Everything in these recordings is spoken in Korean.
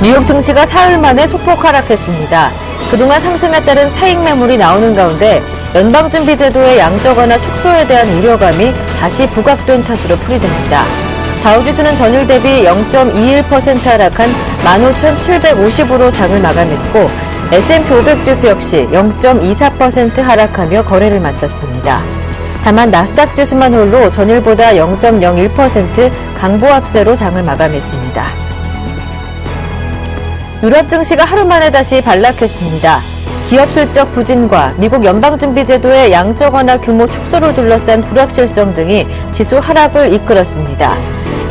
뉴욕 증시가 사흘 만에 소폭 하락했습니다. 그동안 상승에 따른 차익 매물이 나오는 가운데 연방준비제도의 양적완화 축소에 대한 우려감이 다시 부각된 탓으로 풀이됩니다. 다우지수는 전일 대비 0.21% 하락한 15,750으로 장을 마감했고 S&P 500 지수 역시 0.24% 하락하며 거래를 마쳤습니다. 다만 나스닥 지수만 홀로 전일보다 0.01% 강보합세로 장을 마감했습니다. 유럽 증시가 하루 만에 다시 반락했습니다. 기업 실적 부진과 미국 연방준비제도의 양적 완화 규모 축소를 둘러싼 불확실성 등이 지수 하락을 이끌었습니다.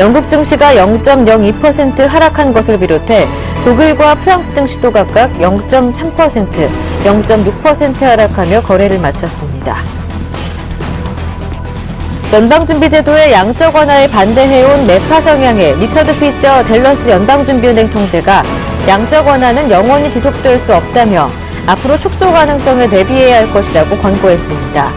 영국 증시가 0.02% 하락한 것을 비롯해 독일과 프랑스 증시도 각각 0.3%, 0.6% 하락하며 거래를 마쳤습니다. 연방준비제도의 양적 완화에 반대해온 매파 성향의 리처드 피셔 댈러스 연방준비은행 총재가 양적 완화는 영원히 지속될 수 없다며 앞으로 축소 가능성에 대비해야 할 것이라고 권고했습니다.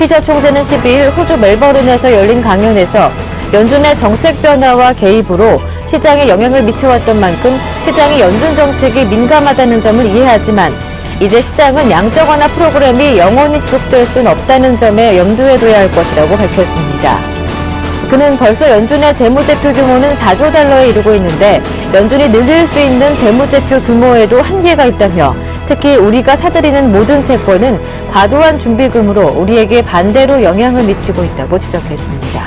피셔 총재는 12일 호주 멜버른에서 열린 강연에서 연준의 정책 변화와 개입으로 시장에 영향을 미쳐왔던 만큼 시장이 연준 정책이 민감하다는 점을 이해하지만 이제 시장은 양적 완화 프로그램이 영원히 지속될 수는 없다는 점에 염두에 둬야 할 것이라고 밝혔습니다. 그는 벌써 연준의 재무제표 규모는 4조 달러에 이르고 있는데 연준이 늘릴 수 있는 재무제표 규모에도 한계가 있다며 특히 우리가 사들이는 모든 채권은 과도한 준비금으로 우리에게 반대로 영향을 미치고 있다고 지적했습니다.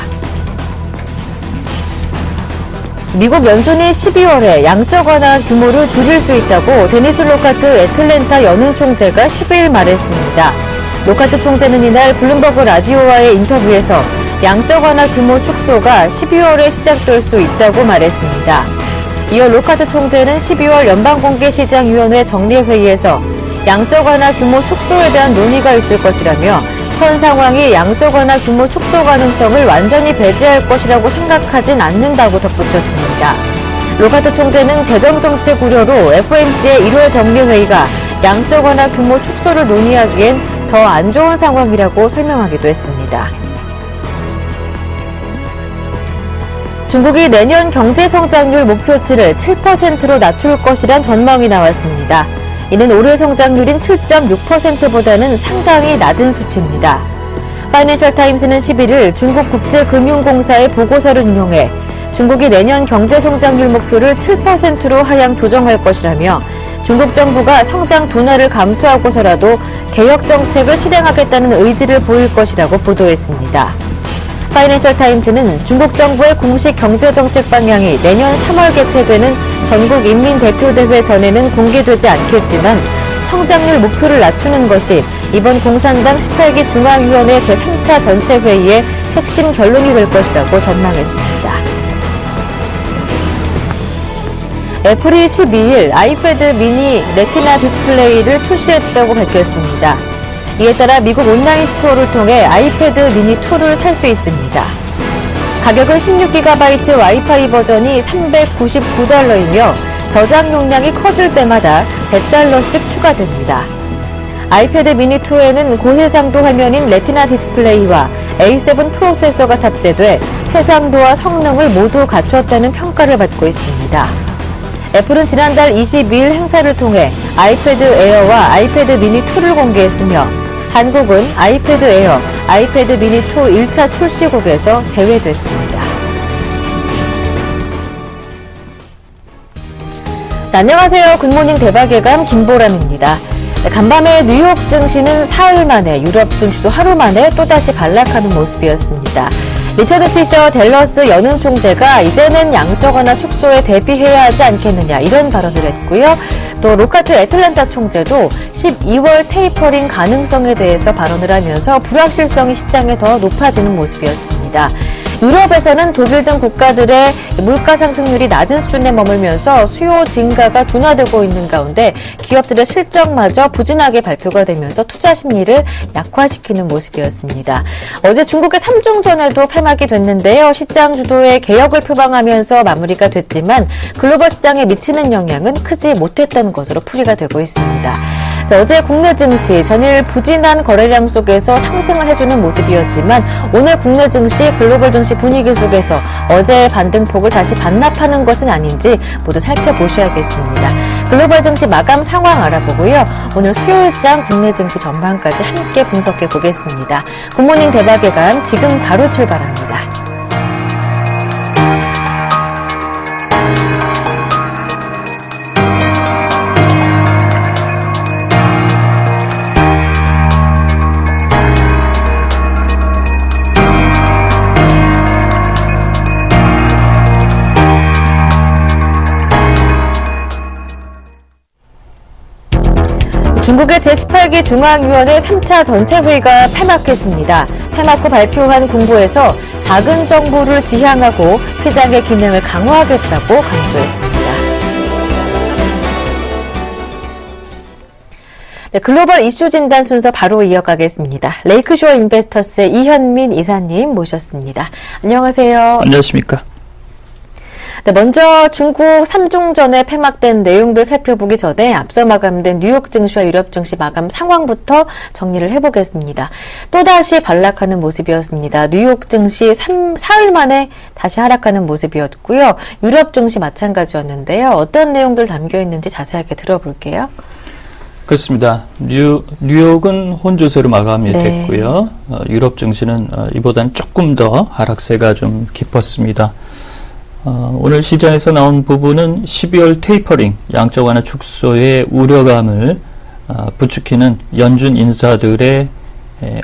미국 연준이 12월에 양적 완화 규모를 줄일 수 있다고 데니스 로카트 애틀랜타 연은 총재가 12일 말했습니다. 로카트 총재는 이날 블룸버그 라디오와의 인터뷰에서 양적 완화 규모 축소가 12월에 시작될 수 있다고 말했습니다. 이어 로카트 총재는 12월 연방공개시장위원회 정례회의에서 양적 완화 규모 축소에 대한 논의가 있을 것이라며 현 상황이 양적 완화 규모 축소 가능성을 완전히 배제할 것이라고 생각하진 않는다고 덧붙였습니다. 로카트 총재는 재정정책 우려로 FOMC의 1월 정례회의가 양적 완화 규모 축소를 논의하기엔 더 안 좋은 상황이라고 설명하기도 했습니다. 중국이 내년 경제성장률 목표치를 7%로 낮출 것이란 전망이 나왔습니다. 이는 올해 성장률인 7.6%보다는 상당히 낮은 수치입니다. 파이낸셜 타임스는 11일 중국 국제금융공사의 보고서를 인용해 중국이 내년 경제성장률 목표를 7%로 하향 조정할 것이라며 중국 정부가 성장 둔화를 감수하고서라도 개혁 정책을 실행하겠다는 의지를 보일 것이라고 보도했습니다. 파이낸셜 타임스는 중국 정부의 공식 경제정책 방향이 내년 3월 개최되는 전국인민대표대회 전에는 공개되지 않겠지만 성장률 목표를 낮추는 것이 이번 공산당 18기 중앙위원회 제3차 전체회의의 핵심 결론이 될 것이라고 전망했습니다. 애플이 12일 아이패드 미니 레티나 디스플레이를 출시했다고 밝혔습니다. 이에 따라 미국 온라인 스토어를 통해 아이패드 미니 2를 살 수 있습니다. 가격은 16GB 와이파이 버전이 $399이며 저장 용량이 커질 때마다 $100씩 추가됩니다. 아이패드 미니 2에는 고해상도 화면인 레티나 디스플레이와 A7 프로세서가 탑재돼 해상도와 성능을 모두 갖췄다는 평가를 받고 있습니다. 애플은 지난달 22일 행사를 통해 아이패드 에어와 아이패드 미니 2를 공개했으며 한국은 아이패드 에어, 아이패드 미니 2 1차 출시국에서 제외됐습니다. 안녕하세요. 굿모닝 대박예감 김보람입니다. 간밤에 뉴욕 증시는 사흘 만에, 유럽 증시도 하루 만에 또다시 반락하는 모습이었습니다. 리처드 피셔 댈러스 연은 총재가 이제는 양적 완화 축소에 대비해야 하지 않겠느냐 이런 발언을 했고요. 또 로카트 애틀랜타 총재도 12월 테이퍼링 가능성에 대해서 발언을 하면서 불확실성이 시장에 더 높아지는 모습이었습니다. 유럽에서는 독일 등 국가들의 물가 상승률이 낮은 수준에 머물면서 수요 증가가 둔화되고 있는 가운데 기업들의 실적마저 부진하게 발표가 되면서 투자 심리를 약화시키는 모습이었습니다. 어제 중국의 삼중전에도 폐막이 됐는데요. 시장 주도의 개혁을 표방하면서 마무리가 됐지만 글로벌 시장에 미치는 영향은 크지 못했던 것으로 풀이가 되고 있습니다. 자, 어제 국내 증시 전일 부진한 거래량 속에서 상승을 해주는 모습이었지만 오늘 국내 증시, 글로벌 증시 분위기 속에서 어제의 반등폭을 다시 반납하는 것은 아닌지 모두 살펴보셔야겠습니다. 글로벌 증시 마감 상황 알아보고요. 오늘 수요일장 국내 증시 전반까지 함께 분석해 보겠습니다. 굿모닝 대박의 감 지금 바로 출발합니다. 중국의 제18기 중앙위원회 3차 전체회의가 폐막했습니다. 폐막 후 발표한 공보에서 작은 정부를 지향하고 시장의 기능을 강화하겠다고 강조했습니다. 네, 글로벌 이슈 진단 순서 바로 이어가겠습니다. 레이크쇼어 인베스터스의 이현민 이사님 모셨습니다. 안녕하세요. 안녕하십니까. 네, 먼저 중국 3중전에 폐막된 내용들 살펴보기 전에 앞서 마감된 뉴욕 증시와 유럽 증시 마감 상황부터 정리를 해보겠습니다. 또다시 반락하는 모습이었습니다. 뉴욕 증시 사흘 만에 다시 하락하는 모습이었고요. 유럽 증시 마찬가지였는데요. 어떤 내용들 담겨 있는지 자세하게 들어볼게요. 그렇습니다. 뉴욕은 혼조세로 마감이 됐고요. 유럽 증시는 이보다는 조금 더 하락세가 좀 깊었습니다. 오늘 시장에서 나온 부분은 12월 테이퍼링, 양적 완화 축소의 우려감을 부추기는 연준 인사들의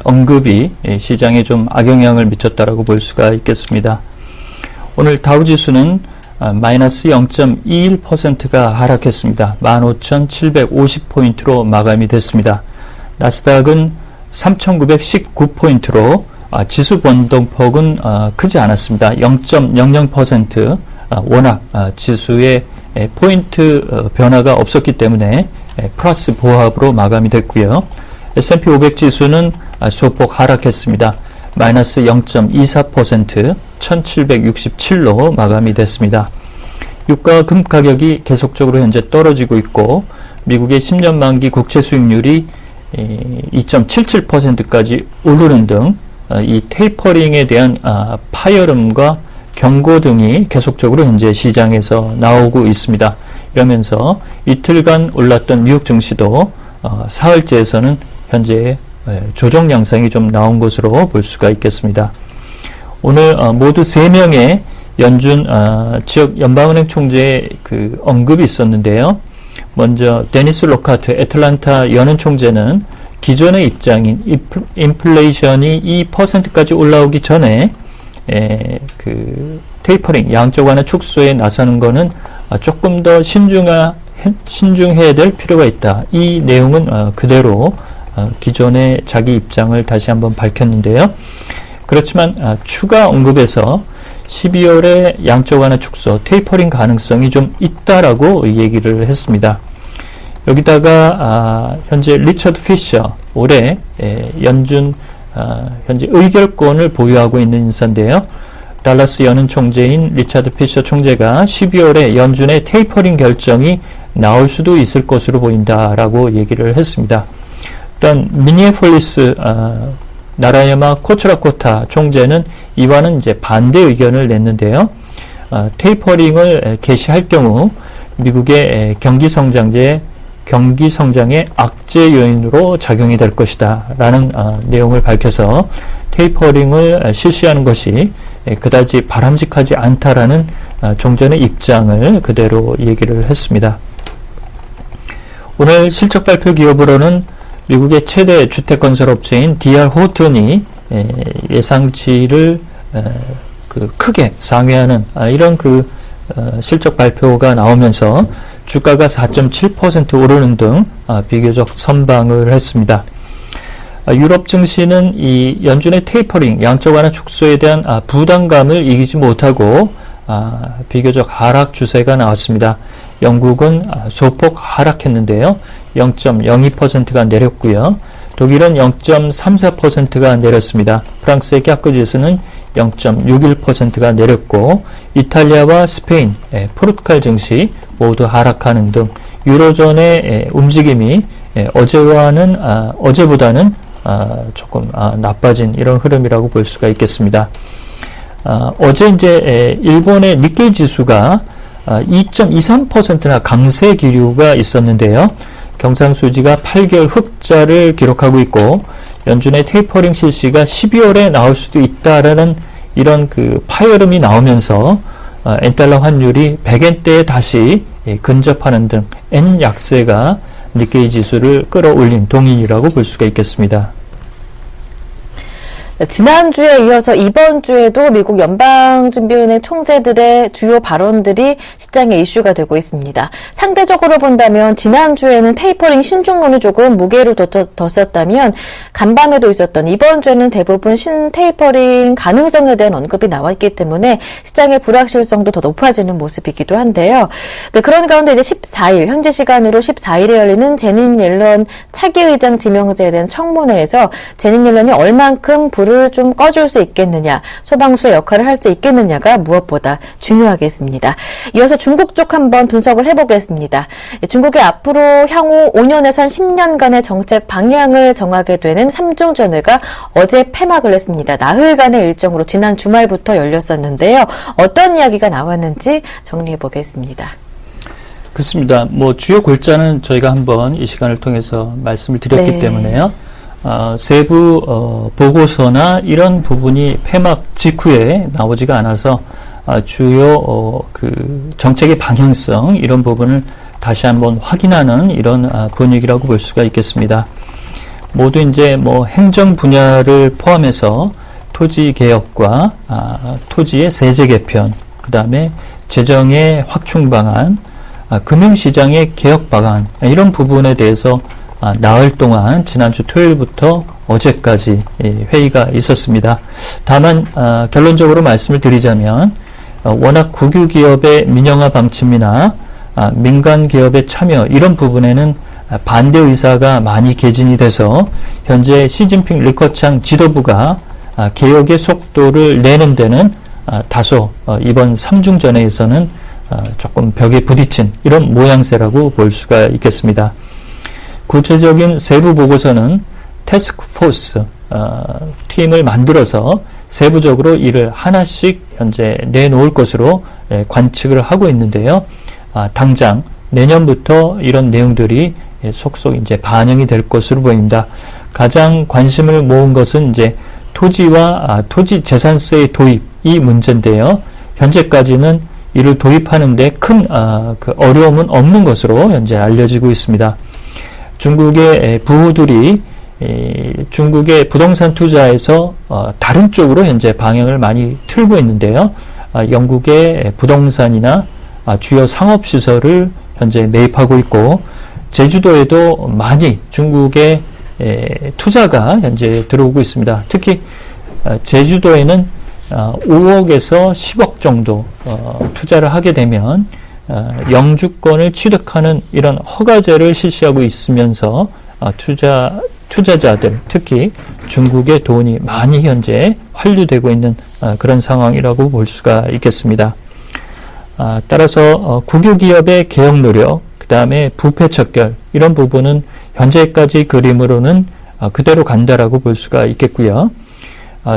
언급이 시장에 좀 악영향을 미쳤다라고 볼 수가 있겠습니다. 오늘 다우지수는 마이너스 0.21%가 하락했습니다. 15,750포인트로 마감이 됐습니다. 나스닥은 3,919포인트로 지수 변동폭은 크지 않았습니다. 0.00%, 워낙 지수의 포인트 변화가 없었기 때문에 플러스 보합으로 마감이 됐고요. S&P 500 지수는 소폭 하락했습니다. 마이너스 0.24%, 1767로 마감이 됐습니다. 유가와 금 가격이 계속적으로 현재 떨어지고 있고 미국의 10년 만기 국채 수익률이 2.77%까지 오르는 등 이 테이퍼링에 대한 파열음과 경고 등이 계속적으로 현재 시장에서 나오고 있습니다. 이러면서 이틀간 올랐던 뉴욕 증시도 사흘째에서는 현재 조정 양상이 좀 나온 것으로 볼 수가 있겠습니다. 오늘 모두 3명의 연준 지역 연방은행 총재의 그 언급이 있었는데요. 먼저 데니스 로카트 애틀란타 연은 총재는 기존의 입장인 인플레이션이 2%까지 올라오기 전에 그 테이퍼링, 양적 완화 축소에 나서는 것은 조금 더 신중해야 될 필요가 있다. 이 내용은 그대로 기존의 자기 입장을 다시 한번 밝혔는데요. 그렇지만 추가 언급에서 12월에 양적 완화 축소, 테이퍼링 가능성이 좀 있다라고 얘기를 했습니다. 여기다가 현재 리처드 피셔, 올해 연준 현재 의결권을 보유하고 있는 인사인데요. 달라스 연은 총재인 리처드 피셔 총재가 12월에 연준의 테이퍼링 결정이 나올 수도 있을 것으로 보인다라고 얘기를 했습니다. 또한 미니애폴리스 나라야마 코츠라코타 총재는 이와는 이제 반대 의견을 냈는데요. 테이퍼링을 개시할 경우 미국의 경기 성장의 악재 요인으로 작용이 될 것이다 라는 내용을 밝혀서 테이퍼링을 실시하는 것이 그다지 바람직하지 않다라는 종전의 입장을 그대로 얘기를 했습니다. 오늘 실적 발표 기업으로는 미국의 최대 주택건설업체인 DR 호튼이 예상치를 크게 상회하는 이런 실적 발표가 나오면서 주가가 4.7% 오르는 등 비교적 선방을 했습니다. 유럽 증시는 이 연준의 테이퍼링, 양적 완화 축소에 대한 부담감을 이기지 못하고 비교적 하락 추세가 나왔습니다. 영국은 소폭 하락했는데요. 0.02%가 내렸고요. 독일은 0.34%가 내렸습니다. 프랑스의 캬크 지수는 0.61%가 내렸고 이탈리아와 스페인, 포르투갈 증시 모두 하락하는 등 유로존의 움직임이 어제보다는 조금 나빠진 이런 흐름이라고 볼 수가 있겠습니다. 어제 이제 일본의 니케이 지수가 2.23%나 강세 기류가 있었는데요. 경상수지가 8개월 흑자를 기록하고 있고 연준의 테이퍼링 실시가 12월에 나올 수도 있다라는 이런 그 파열음이 나오면서 엔달러 환율이 100엔대에 다시 근접하는 등 엔 약세가 니케이 지수를 끌어올린 동인이라고 볼 수가 있겠습니다. 지난주에 이어서 이번 주에도 미국 연방준비은행 총재들의 주요 발언들이 시장에 이슈가 되고 있습니다. 상대적으로 본다면 지난주에는 테이퍼링 신중론이 조금 무게를 뒀었다면 간밤에도 있었던 이번 주에는 대부분 신테이퍼링 가능성에 대한 언급이 나왔기 때문에 시장의 불확실성도 더 높아지는 모습이기도 한데요. 네, 그런 가운데 이제 14일, 현지 시간으로 14일에 열리는 제닛 옐런 차기 의장 지명제에 대한 청문회에서 제닛 옐런이 얼만큼 불을 좀 꺼줄 수 있겠느냐, 소방수의 역할을 할 수 있겠느냐가 무엇보다 중요하겠습니다. 이어서 중국 쪽 한번 분석을 해보겠습니다. 중국이 앞으로 향후 5년에서 한 10년간의 정책 방향을 정하게 되는 삼중전회가 어제 폐막을 했습니다. 나흘간의 일정으로 지난 주말부터 열렸었는데요. 어떤 이야기가 나왔는지 정리해보겠습니다. 그렇습니다. 주요 골자는 저희가 한번 이 시간을 통해서 말씀을 드렸기 때문에요. 세부 보고서나 이런 부분이 폐막 직후에 나오지가 않아서 주요 그 정책의 방향성 이런 부분을 다시 한번 확인하는 이런 분위기라고 볼 수가 있겠습니다. 모두 이제 행정 분야를 포함해서 토지 개혁과 토지의 세제 개편, 그 다음에 재정의 확충 방안, 금융시장의 개혁 방안 이런 부분에 대해서 나흘 동안 지난주 토요일부터 어제까지 회의가 있었습니다. 다만 결론적으로 말씀을 드리자면 워낙 국유기업의 민영화 방침이나 민간기업의 참여 이런 부분에는 반대 의사가 많이 개진이 돼서 현재 시진핑 리커창 지도부가 개혁의 속도를 내는 데는 다소 이번 삼중전회에서는 조금 벽에 부딪힌 이런 모양새라고 볼 수가 있겠습니다. 구체적인 세부 보고서는 태스크포스 팀을 만들어서 세부적으로 이를 하나씩 현재 내놓을 것으로 관측을 하고 있는데요. 당장 내년부터 이런 내용들이 속속 이제 반영이 될 것으로 보입니다. 가장 관심을 모은 것은 이제 토지와 토지 재산세의 도입 이 문제인데요. 현재까지는 이를 도입하는데 큰 그 어려움은 없는 것으로 현재 알려지고 있습니다. 중국의 부호들이 중국의 부동산 투자에서 다른 쪽으로 현재 방향을 많이 틀고 있는데요. 영국의 부동산이나 주요 상업시설을 현재 매입하고 있고 제주도에도 많이 중국의 투자가 현재 들어오고 있습니다. 특히 제주도에는 5억에서 10억 정도 투자를 하게 되면 영주권을 취득하는 이런 허가제를 실시하고 있으면서 투자자들 특히 중국의 돈이 많이 현재 환류되고 있는 그런 상황이라고 볼 수가 있겠습니다. 따라서 국유기업의 개혁 노력, 그 다음에 부패 척결 이런 부분은 현재까지 그림으로는 그대로 간다라고 볼 수가 있겠고요.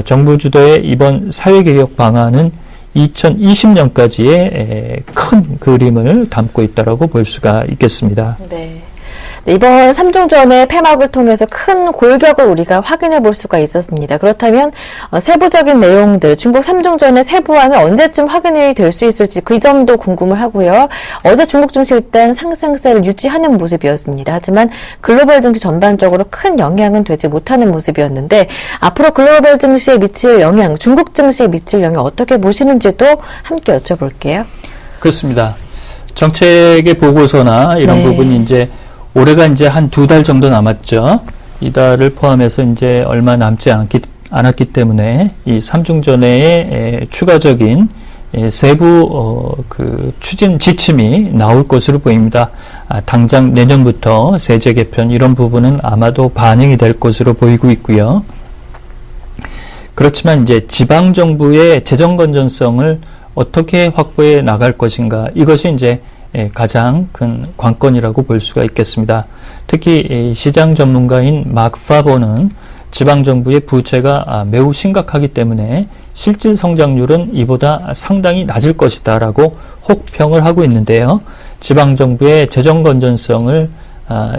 정부 주도의 이번 사회개혁 방안은 2020년까지의 큰 그림을 담고 있다라고 볼 수가 있겠습니다. 네. 이번 삼중전의 폐막을 통해서 큰 골격을 우리가 확인해 볼 수가 있었습니다. 그렇다면 세부적인 내용들, 중국 삼중전의 세부안은 언제쯤 확인이 될 수 있을지 그 점도 궁금을 하고요. 어제 중국 증시 일단 상승세를 유지하는 모습이었습니다. 하지만 글로벌 증시 전반적으로 큰 영향은 되지 못하는 모습이었는데 앞으로 글로벌 증시에 미칠 영향, 중국 증시에 미칠 영향 어떻게 보시는지도 함께 여쭤볼게요. 그렇습니다. 정책의 보고서나 이런 부분이 이제 올해가 이제 한 2달 정도 남았죠. 이달을 포함해서 이제 얼마 남지 않았기 때문에 이 삼중전회의 추가적인 세부 그 추진 지침이 나올 것으로 보입니다. 당장 내년부터 세제 개편 이런 부분은 아마도 반영이 될 것으로 보이고 있고요. 그렇지만 이제 지방 정부의 재정 건전성을 어떻게 확보해 나갈 것인가 이것이 이제 가장 큰 관건이라고 볼 수가 있겠습니다. 특히 시장 전문가인 마크 파버는 지방정부의 부채가 매우 심각하기 때문에 실질 성장률은 이보다 상당히 낮을 것이다 라고 혹평을 하고 있는데요. 지방정부의 재정 건전성을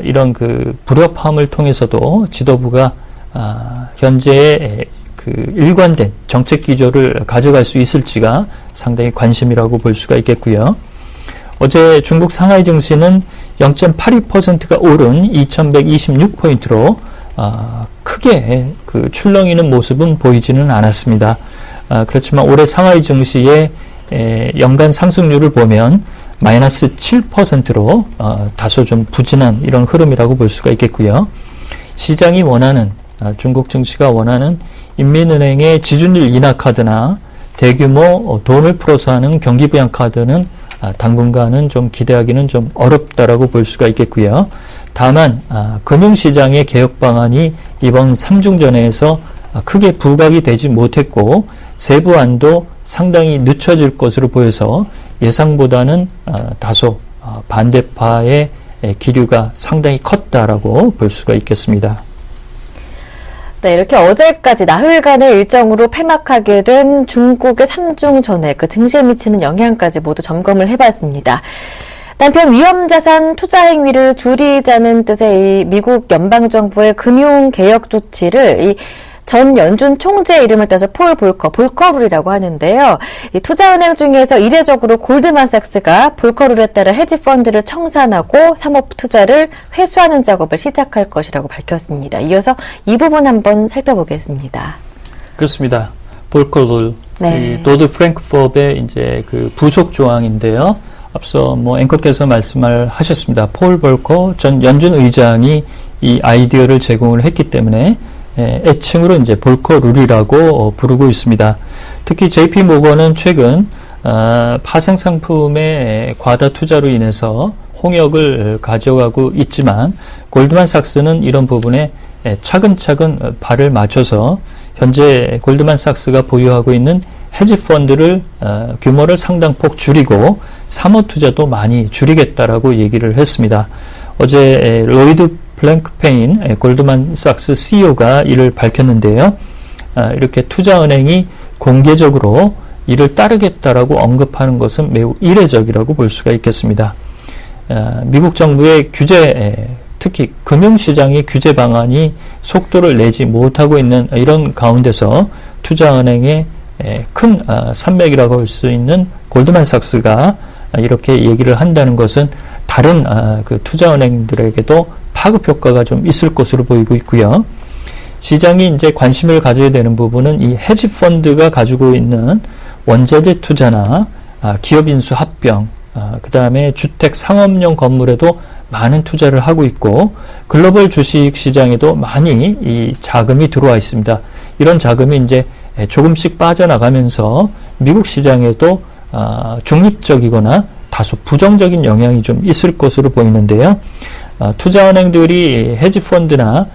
이런 그 불협화음을 통해서도 지도부가 현재의 그 일관된 정책 기조를 가져갈 수 있을지가 상당히 관심이라고 볼 수가 있겠고요. 어제 중국 상하이 증시는 0.82%가 오른 2126포인트로 크게 그 출렁이는 모습은 보이지는 않았습니다. 그렇지만 올해 상하이 증시의 연간 상승률을 보면 마이너스 7%로 다소 좀 부진한 이런 흐름이라고 볼 수가 있겠고요. 시장이 원하는 중국 증시가 원하는 인민은행의 지준율 인하 카드나 대규모 돈을 풀어서 하는 경기부양 카드는 당분간은 좀 기대하기는 좀 어렵다라고 볼 수가 있겠고요. 다만 금융시장의 개혁 방안이 이번 3중전회에서 크게 부각이 되지 못했고 세부안도 상당히 늦춰질 것으로 보여서 예상보다는 다소 반대파의 기류가 상당히 컸다라고 볼 수가 있겠습니다. 네, 이렇게 어제까지 나흘간의 일정으로 폐막하게 된 중국의 3중전회 그 증시에 미치는 영향까지 모두 점검을 해봤습니다. 한편 위험자산 투자 행위를 줄이자는 뜻의 이 미국 연방정부의 금융개혁 조치를 이 전 연준 총재의 이름을 따서 폴 볼커룰이라고 하는데요. 이 투자은행 중에서 이례적으로 골드만삭스가 볼커룰에 따라 헤지펀드를 청산하고 사모펀드 투자를 회수하는 작업을 시작할 것이라고 밝혔습니다. 이어서 이 부분 한번 살펴보겠습니다. 그렇습니다. 볼커룰, 네. 도드 프랭크법의 이제 그 부속 조항인데요. 앞서 앵커께서 말씀을 하셨습니다. 폴 볼커 전 연준 의장이 이 아이디어를 제공을 했기 때문에 애칭으로 이제 볼커 룰이라고 부르고 있습니다. 특히 JP 모건은 최근 파생 상품의 과다 투자로 인해서 홍역을 가져가고 있지만 골드만삭스는 이런 부분에 차근차근 발을 맞춰서 현재 골드만삭스가 보유하고 있는 헤지펀드를 규모를 상당폭 줄이고 사모 투자도 많이 줄이겠다라고 얘기를 했습니다. 어제 로이드 플랭크페인 골드만삭스 CEO가 이를 밝혔는데요. 이렇게 투자은행이 공개적으로 이를 따르겠다라고 언급하는 것은 매우 이례적이라고 볼 수가 있겠습니다. 미국 정부의 규제, 특히 금융시장의 규제 방안이 속도를 내지 못하고 있는 이런 가운데서 투자은행의 큰 산맥이라고 할 수 있는 골드만삭스가 이렇게 얘기를 한다는 것은 다른 그 투자은행들에게도 파급 효과가 좀 있을 것으로 보이고 있고요. 시장이 이제 관심을 가져야 되는 부분은 이 헤지 펀드가 가지고 있는 원자재 투자나 기업 인수 합병, 그 다음에 주택 상업용 건물에도 많은 투자를 하고 있고 글로벌 주식 시장에도 많이 이 자금이 들어와 있습니다. 이런 자금이 이제 조금씩 빠져나가면서 미국 시장에도 중립적이거나 다소 부정적인 영향이 좀 있을 것으로 보이는데요. 투자은행들이 헤지펀드나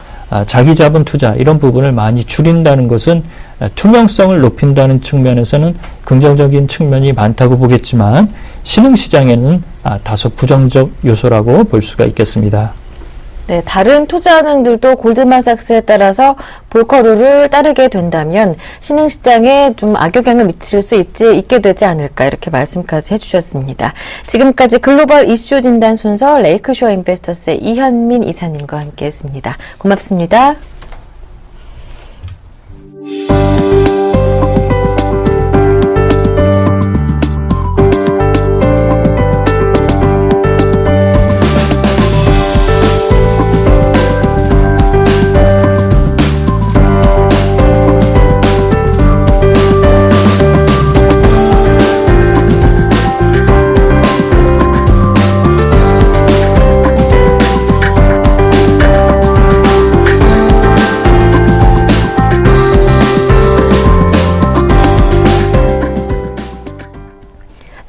자기 자본 투자 이런 부분을 많이 줄인다는 것은 투명성을 높인다는 측면에서는 긍정적인 측면이 많다고 보겠지만 신흥시장에는 다소 부정적 요소라고 볼 수가 있겠습니다. 네, 다른 투자은행들도 골드만삭스에 따라서 볼커룰을 따르게 된다면 신흥시장에 좀 악영향을 미칠 수 있게 되지 않을까 이렇게 말씀까지 해주셨습니다. 지금까지 글로벌 이슈 진단 순서 레이크쇼어 인베스터스의 이현민 이사님과 함께했습니다. 고맙습니다.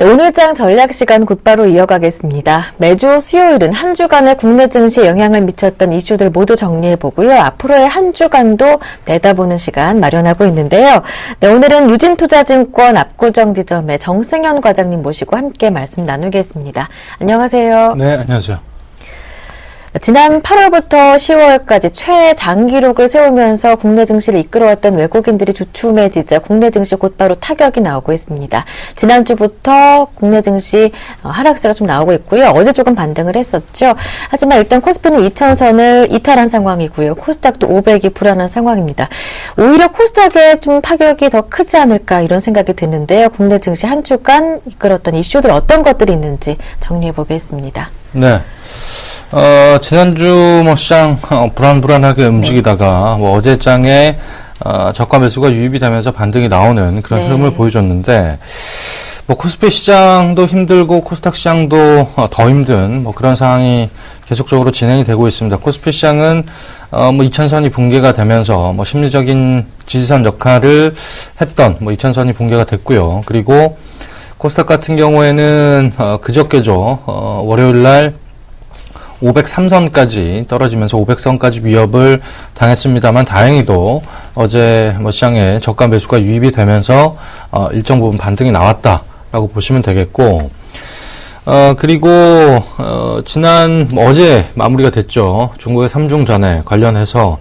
네, 오늘장 전략 시간 곧바로 이어가겠습니다. 매주 수요일은 한 주간의 국내 증시에 영향을 미쳤던 이슈들 모두 정리해보고요. 앞으로의 한 주간도 내다보는 시간 마련하고 있는데요. 네, 오늘은 유진투자증권 압구정지점의 정승현 과장님 모시고 함께 말씀 나누겠습니다. 안녕하세요. 네, 안녕하세요. 지난 8월부터 10월까지 최장기록을 세우면서 국내 증시를 이끌어왔던 외국인들이 주춤해지자 국내 증시 곧바로 타격이 나오고 있습니다. 지난주부터 국내 증시 하락세가 좀 나오고 있고요. 어제 조금 반등을 했었죠. 하지만 일단 코스피는 2000선을 이탈한 상황이고요. 코스닥도 500이 불안한 상황입니다. 오히려 코스닥에 좀 파격이 더 크지 않을까 이런 생각이 드는데요. 국내 증시 한 주간 이끌었던 이슈들 어떤 것들이 있는지 정리해 보겠습니다. 네. 지난주 시장 불안불안하게 움직이다가 어제장에 저가 매수가 유입이 되면서 반등이 나오는 그런 흐름을 보여줬는데 코스피 시장도 힘들고 코스닥 시장도 더 힘든 그런 상황이 계속적으로 진행이 되고 있습니다. 코스피 시장은 2000선이 붕괴가 되면서 심리적인 지지선 역할을 했던 2000선이 붕괴가 됐고요. 그리고 코스닥 같은 경우에는 그저께죠. 월요일 날 503선까지 떨어지면서 500선까지 위협을 당했습니다만 다행히도 어제 시장에 저가 매수가 유입이 되면서 일정 부분 반등이 나왔다라고 보시면 되겠고 그리고 어제 마무리가 됐죠. 중국의 3중 전에 관련해서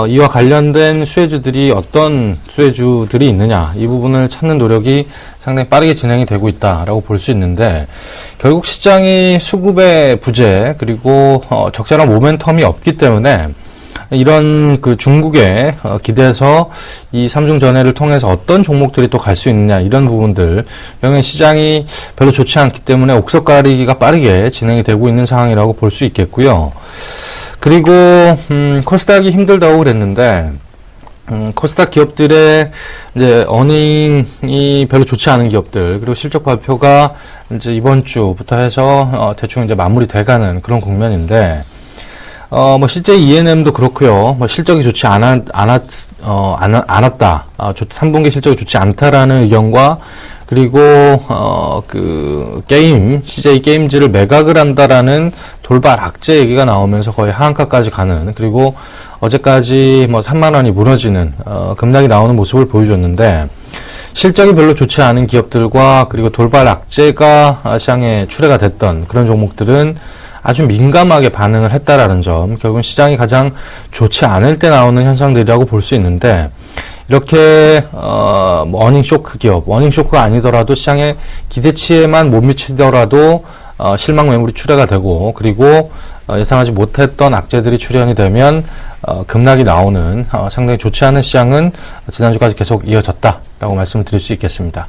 이와 관련된 수혜주들이 어떤 수혜주들이 있느냐 이 부분을 찾는 노력이 상당히 빠르게 진행이 되고 있다라고 볼 수 있는데 결국 시장이 수급의 부재 그리고 적절한 모멘텀이 없기 때문에 이런 중국에 기대서 이 3중 전해를 통해서 어떤 종목들이 또 갈 수 있느냐 이런 부분들 영향 시장이 별로 좋지 않기 때문에 옥석 가리기가 빠르게 진행이 되고 있는 상황이라고 볼 수 있겠고요. 그리고 코스닥이 힘들다고 그랬는데 코스닥 기업들의 이제 어닝이 별로 좋지 않은 기업들 그리고 실적 발표가 이제 이번 주부터 해서 대충 이제 마무리돼가는 그런 국면인데 실제 E&M도 그렇고요. 실적이 좋지 않았다. 3분기 실적이 좋지 않다라는 의견과 그리고 CJ 게임즈를 매각을 한다라는 돌발 악재 얘기가 나오면서 거의 하한가까지 가는 그리고 어제까지 3만 원이 무너지는 급락이 나오는 모습을 보여줬는데 실적이 별로 좋지 않은 기업들과 그리고 돌발 악재가 시장에 출회가 됐던 그런 종목들은 아주 민감하게 반응을 했다라는 점, 결국은 시장이 가장 좋지 않을 때 나오는 현상들이라고 볼 수 있는데 이렇게 어닝 쇼크 기업, 어닝 쇼크가 아니더라도 시장의 기대치에만 못 미치더라도 실망 매물이 출회가 되고 그리고 예상하지 못했던 악재들이 출현이 되면 급락이 나오는 상당히 좋지 않은 시장은 지난주까지 계속 이어졌다라고 말씀을 드릴 수 있겠습니다.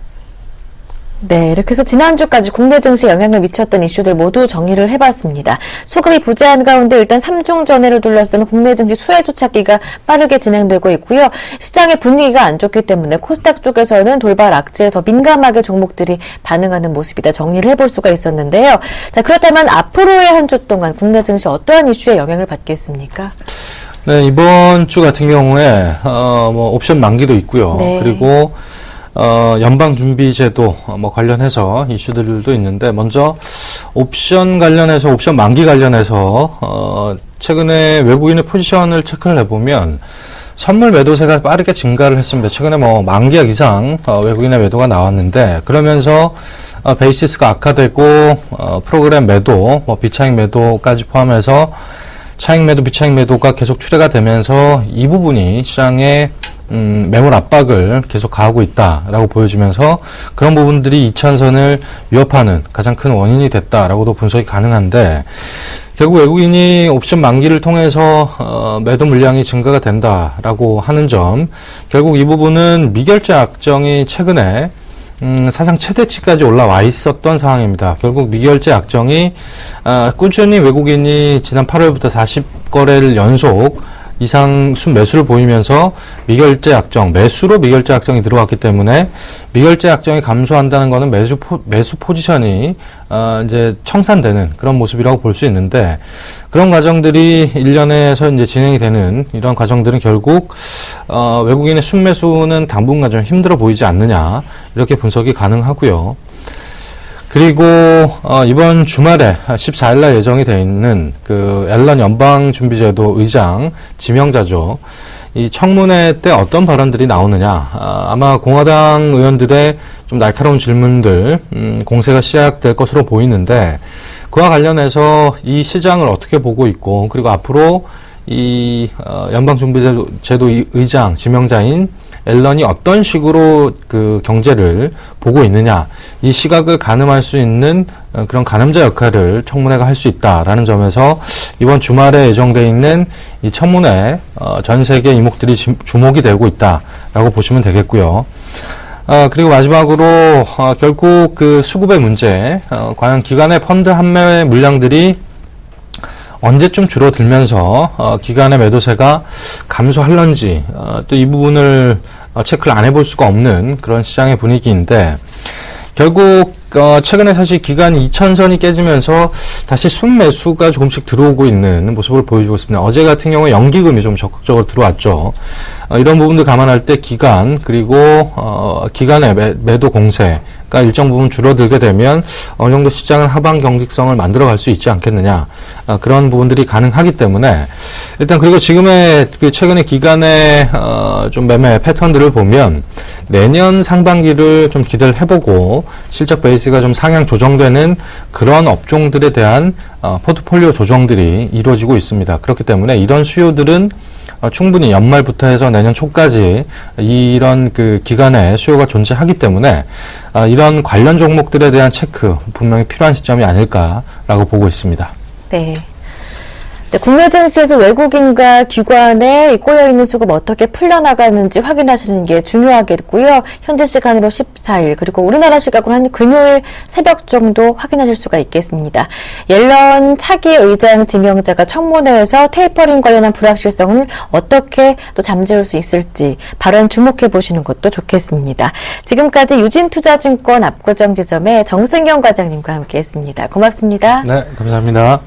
네, 이렇게 해서 지난주까지 국내 증시에 영향을 미쳤던 이슈들 모두 정리를 해봤습니다. 수급이 부재한 가운데 일단 3중 전해를 둘러싸는 국내 증시 수혜주 찾기가 빠르게 진행되고 있고요. 시장의 분위기가 안 좋기 때문에 코스닥 쪽에서는 돌발 악재에 더 민감하게 종목들이 반응하는 모습이다 정리를 해볼 수가 있었는데요. 자, 그렇다면 앞으로의 한 주 동안 국내 증시 어떠한 이슈에 영향을 받겠습니까? 네, 이번 주 같은 경우에 옵션 만기도 있고요. 네. 그리고 연방준비제도 관련해서 이슈들도 있는데 먼저 옵션 관련해서 옵션 만기 관련해서 최근에 외국인의 포지션을 체크를 해보면 선물 매도세가 빠르게 증가를 했습니다. 최근에 만기약 이상 외국인의 매도가 나왔는데 그러면서 베이시스가 악화되고 프로그램 매도, 비차익 매도까지 포함해서 차익 매도, 비차익 매도가 계속 출회가 되면서 이 부분이 시장에 매물 압박을 계속 가하고 있다라고 보여지면서 그런 부분들이 2000선을 위협하는 가장 큰 원인이 됐다라고도 분석이 가능한데 결국 외국인이 옵션 만기를 통해서 매도 물량이 증가가 된다라고 하는 점 결국 이 부분은 미결제 악정이 최근에 사상 최대치까지 올라와 있었던 상황입니다. 결국 미결제 악정이 꾸준히 외국인이 지난 8월부터 40거래를 연속 이상 순매수를 보이면서 미결제 악정, 매수로 미결제 악정이 들어왔기 때문에 미결제 악정이 감소한다는 것은 매수 포지션이 이제 청산되는 그런 모습이라고 볼 수 있는데 그런 과정들이 1년에서 이제 진행이 되는 이런 과정들은 결국 외국인의 순매수는 당분간 좀 힘들어 보이지 않느냐 이렇게 분석이 가능하고요. 그리고 이번 주말에 14일 날 예정이 되어 있는 그 앨런 연방준비제도 의장 지명자죠. 이 청문회 때 어떤 발언들이 나오느냐. 아마 공화당 의원들의 좀 날카로운 질문들, 공세가 시작될 것으로 보이는데, 그와 관련해서 이 시장을 어떻게 보고 있고, 그리고 앞으로 이 연방준비제도 의장 지명자인 앨런이 어떤 식으로 그 경제를 보고 있느냐, 이 시각을 가늠할 수 있는 그런 가늠자 역할을 청문회가 할 수 있다라는 점에서 이번 주말에 예정되어 있는 이 청문회 전 세계 이목들이 주목이 되고 있다라고 보시면 되겠고요. 그리고 마지막으로 결국 그 수급의 문제, 과연 기관의 펀드 판매 물량들이 언제쯤 줄어들면서 기관의 매도세가 감소할런지 또 이 부분을 체크를 안 해볼 수가 없는 그런 시장의 분위기인데, 결국 최근에 사실 기간 2000선이 깨지면서 다시 순매수가 조금씩 들어오고 있는 모습을 보여주고 있습니다. 어제 같은 경우에 연기금이 좀 적극적으로 들어왔죠. 이런 부분들 감안할 때 기간, 그리고 기간의 매도 공세가 일정 부분 줄어들게 되면 어느 정도 시장은 하방 경직성을 만들어갈 수 있지 않겠느냐, 그런 부분들이 가능하기 때문에 일단, 그리고 지금의 그 최근의 기간의 좀 매매 패턴들을 보면 내년 상반기를 좀 기대를 해보고 실적 베이스가 좀 상향 조정되는 그런 업종들에 대한 포트폴리오 조정들이 이루어지고 있습니다. 그렇기 때문에 이런 수요들은 충분히 연말부터 해서 내년 초까지 이런 그 기간에 수요가 존재하기 때문에 이런 관련 종목들에 대한 체크 분명히 필요한 시점이 아닐까라고 보고 있습니다. 네. 네, 국내 증시에서 외국인과 기관에 꼬여있는 수급 어떻게 풀려나가는지 확인하시는 게 중요하겠고요. 현지 시간으로 14일, 그리고 우리나라 시각으로 한 금요일 새벽 정도 확인하실 수가 있겠습니다. 옐런 차기 의장 지명자가 청문회에서 테이퍼링 관련한 불확실성을 어떻게 또 잠재울 수 있을지 발언 주목해 보시는 것도 좋겠습니다. 지금까지 유진투자증권 압구정 지점의 정승경 과장님과 함께했습니다. 고맙습니다. 네, 감사합니다.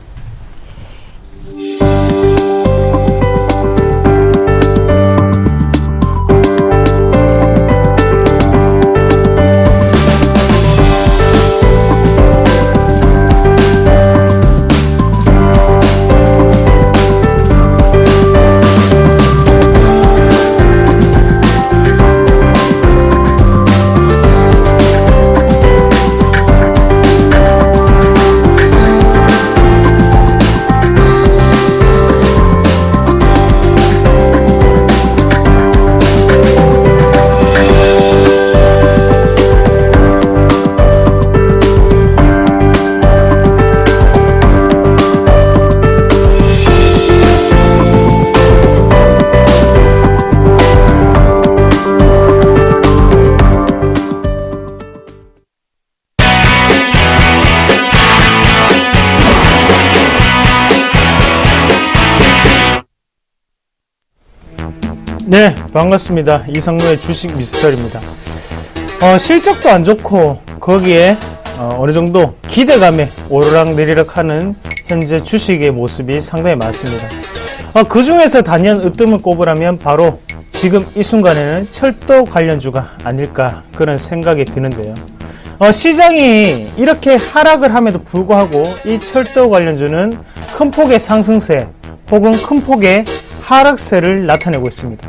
네, 반갑습니다. 이상로의 주식 미스터리입니다. 실적도 안 좋고 거기에 어느 정도 기대감에 오르락내리락 하는 현재 주식의 모습이 상당히 많습니다. 그 중에서 단연 으뜸을 꼽으라면 바로 지금 이 순간에는 철도 관련주가 아닐까, 그런 생각이 드는데요. 시장이 이렇게 하락을 함에도 불구하고 이 철도 관련주는 큰 폭의 상승세 혹은 큰 폭의 하락세를 나타내고 있습니다.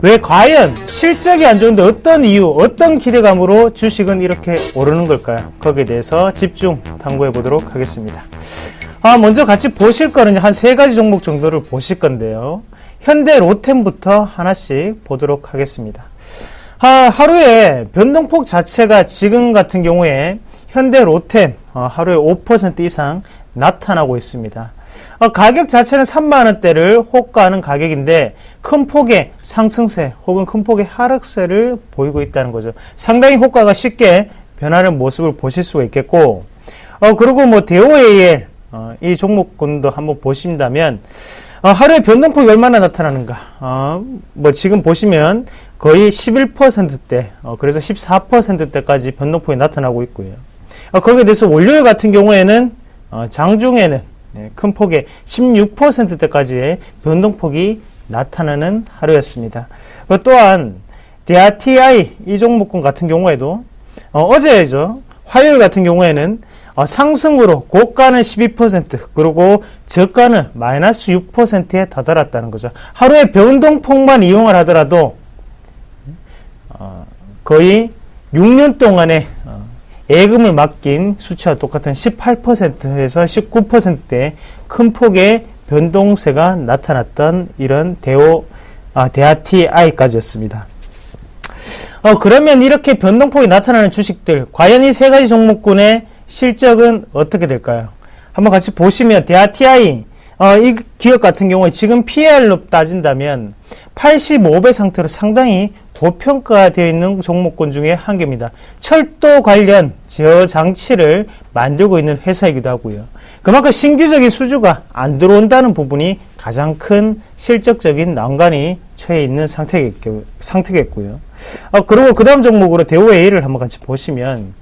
왜 과연 실적이 안 좋은데 어떤 이유, 어떤 기대감으로 주식은 이렇게 오르는 걸까요? 거기에 대해서 집중 탐구해 보도록 하겠습니다. 먼저 같이 보실 거는 한 3가지 종목 정도를 보실 건데요. 현대 로템부터 하나씩 보도록 하겠습니다. 하루에 변동폭 자체가 지금 같은 경우에 현대 로템 하루에 5% 이상 나타나고 있습니다. 가격 자체는 3만원대를 호가하는 가격인데 큰 폭의 상승세 혹은 큰 폭의 하락세를 보이고 있다는 거죠. 상당히 호가가 쉽게 변하는 모습을 보실 수가 있겠고, 그리고 뭐 대오AL 이 종목군도 한번 보신다면 하루에 변동폭이 얼마나 나타나는가, 뭐 지금 보시면 거의 11%대, 그래서 14%대까지 변동폭이 나타나고 있고요. 거기에 대해서 월요일 같은 경우에는 장중에는 큰 폭의 16%대까지의 변동폭이 나타나는 하루였습니다. 또한 DRTI 이 종목군 같은 경우에도 어제죠, 화요일 같은 경우에는 상승으로 고가는 12% 그리고 저가는 마이너스 6%에 다다랐다는 거죠. 하루에 변동폭만 이용을 하더라도 거의 6년 동안에 예금을 맡긴 수치와 똑같은 18%에서 19%대 큰 폭의 변동세가 나타났던 이런 대하TI까지였습니다. 그러면 이렇게 변동폭이 나타나는 주식들, 과연 이 세 가지 종목군의 실적은 어떻게 될까요? 한번 같이 보시면 대하TI, 이 기업 같은 경우에 지금 PER로 따진다면 85배 상태로 상당히 고평가가 되어 있는 종목군 중에 한 개입니다. 철도 관련 제어 장치를 만들고 있는 회사이기도 하고요. 그만큼 신규적인 수주가 안 들어온다는 부분이 가장 큰 실적적인 난관이 처해 있는 상태겠고요. 그리고 그 다음 종목으로 대우A를 한번 같이 보시면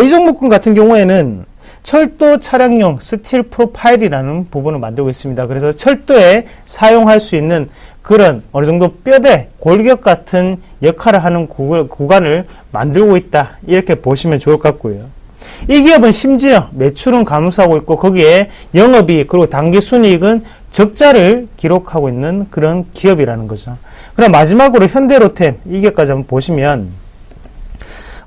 이 종목군 같은 경우에는 철도 차량용 스틸 프로파일이라는 부분을 만들고 있습니다. 그래서 철도에 사용할 수 있는 그런 어느 정도 뼈대, 골격 같은 역할을 하는 구간을 만들고 있다. 이렇게 보시면 좋을 것 같고요. 이 기업은 심지어 매출은 감소하고 있고 거기에 영업이익 그리고 당기순이익은 적자를 기록하고 있는 그런 기업이라는 거죠. 그럼 마지막으로 현대로템 이 기업까지 한번 보시면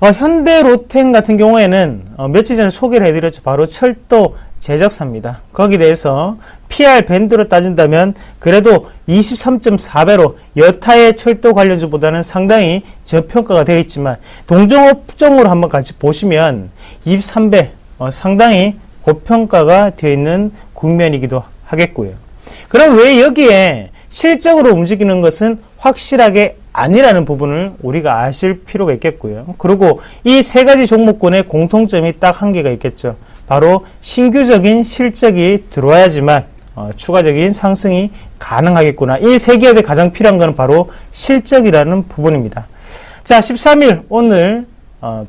현대로템 같은 경우에는 며칠 전에 소개를 해드렸죠. 바로 철도 제작사입니다. 거기에 대해서 PR 밴드로 따진다면 그래도 23.4배로 여타의 철도 관련주보다는 상당히 저평가가 되어 있지만 동종업종으로 한번 같이 보시면 23배 상당히 고평가가 되어 있는 국면이기도 하겠고요. 그럼 왜 여기에 실적으로 움직이는 것은 확실하게 아니라는 부분을 우리가 아실 필요가 있겠고요. 그리고 이 세 가지 종목군의 공통점이 딱 한 개가 있겠죠. 바로 신규적인 실적이 들어와야지만 추가적인 상승이 가능하겠구나. 이 세 기업에 가장 필요한 것은 바로 실적이라는 부분입니다. 자, 13일 오늘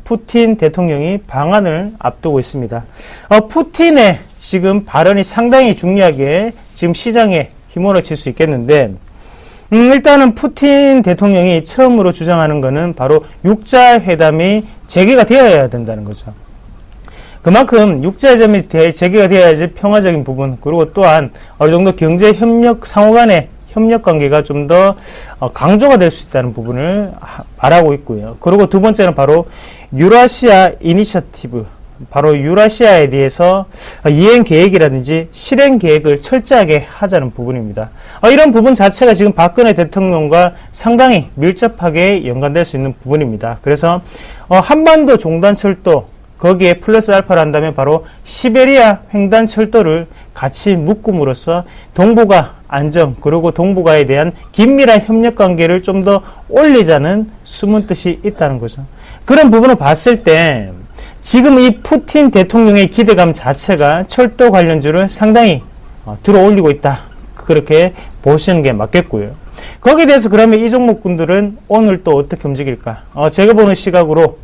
푸틴 대통령이 방한을 앞두고 있습니다. 푸틴의 지금 발언이 상당히 중요하게 지금 시장에 휘몰아칠 수 있겠는데 일단은 푸틴 대통령이 처음으로 주장하는 것은 바로 육자회담이 재개가 되어야 된다는 거죠. 그만큼 육자회담이 재개가 되어야지 평화적인 부분 그리고 또한 어느 정도 경제협력 상호 간의 협력관계가 좀 더 강조가 될 수 있다는 부분을 말하고 있고요. 그리고 두 번째는 바로 유라시아 이니셔티브 바로 유라시아에 대해서 이행 계획이라든지 실행 계획을 철저하게 하자는 부분입니다. 이런 부분 자체가 지금 박근혜 대통령과 상당히 밀접하게 연관될 수 있는 부분입니다. 그래서 한반도 종단철도 거기에 플러스 알파를 한다면 바로 시베리아 횡단철도를 같이 묶음으로써 동북아 안정 그리고 동북아에 대한 긴밀한 협력관계를 좀 더 올리자는 숨은 뜻이 있다는 거죠. 그런 부분을 봤을 때 지금 이 푸틴 대통령의 기대감 자체가 철도 관련주를 상당히 들어올리고 있다. 그렇게 보시는 게 맞겠고요. 거기에 대해서 그러면 이 종목군들은 오늘 또 어떻게 움직일까? 제가 보는 시각으로